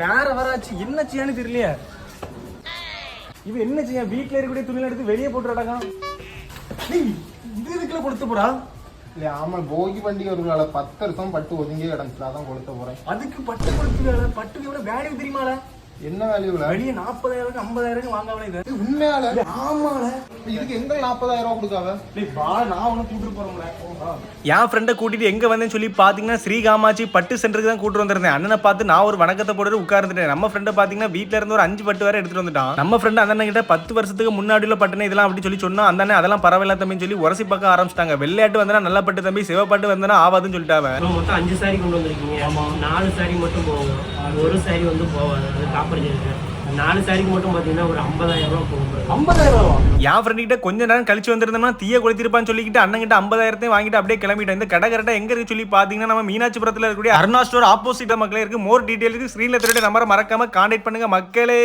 வேற வராச்சு என்ன செய்யான்னு தெரியலையே. இவன் என்ன செய்ய வீட்டுல இருக்கக்கூடிய துணியில எடுத்து வெளியே போட்டு அடக்கம். இதுக்குள்ள கொடுத்து போறா இல்ல ஆமா போகி பண்டிகை ஒரு 10 வருஷம் பட்டு ஒதுங்கியே கிடந்துச்சு அதான் கொளுத்த போறேன். அதுக்கு பட்டு கொடுத்து பட்டுக்கு எவ்வளவு வேல்யூ தெரியுமால? என்ன வேல்யூல? வெளியே 40,000 50,000 வாங்கவனே இது. உண்மையால? ஆமால. இதுக்கு எங்க 40,000 ரூபாய் கொடுக்காவ? நான் உனக்கு கூட்டிட்டு போறேன். என் ஃப்ரெண்டை கூட்டிட்டு எங்க வந்தேன்னு சொல்லி பாத்தீங்கன்னா ஸ்ரீ காமாட்சி பட்டு சென்டருக்கு தான் கூட்டு வந்திருந்தேன். அண்ணனை பார்த்து நான் ஒரு வணக்கத்தை போட்டு உட்கார்ந்துட்டேன். நம்ம ஃப்ரெண்டை பாத்தீங்கன்னா வீட்டுல இருந்து ஒரு 5 பட்டு வேற எடுத்துட்டு வந்துட்டான். நம்ம ஃப்ரெண்ட் அந்த அண்ணன் கிட்ட 10 வருஷத்துக்கு முன்னாடி உள்ள பட்டுனே இதெல்லாம் அப்படி சொல்லி சொன்னா அந்த அண்ணன் அதெல்லாம் பரவாயில்ல தம்பின்னு சொல்லி உரசி பார்க்க ஆரம்பிச்சிட்டாங்க. வெள்ளையாட்டு வந்தா நல்ல பட்டு தம்பி, சிவப்பட்டு வந்தா ஆவாதுன்னு சொல்லிட்டாங்க. மொத்தம் 5 சாரி கொண்டு வந்திருக்கீங்க. 4 சாரி மட்டும் போகும், ஒரு சாரி வந்து போவாது. அது காப்பர் இருக்கு. 4 சாரிக்கு மட்டும் பாத்தீங்கன்னா ஒரு 50,000 ரூபாய் போகும். 50,000 ரூபா? என் ஃப்ரெண்ட் கிட்ட கொஞ்ச நேரம் கழிச்சு வந்திருந்தோம்னா தீய கொளுத்திருப்பான்னு சொல்லிக்கிட்டு அண்ணன் கிட்ட 50,000 வாங்கிட்டு அப்படியே கிளம்பிட்டேன். இந்த கடை கரெக்டா எங்க இருக்கு சொல்லி பாத்தீங்கன்னா நம்ம மீனாட்சிபுரத்துல இருக்கக்கூடிய அருணா ஸ்டோர் ஆப்போசிட் மக்களே இருக்கு. மோர் டீடைலுக்கு ஸ்கிரீன்ல தெரியுற நம்பரை மறக்காம கான்டாக்ட் பண்ணுங்க மக்களே.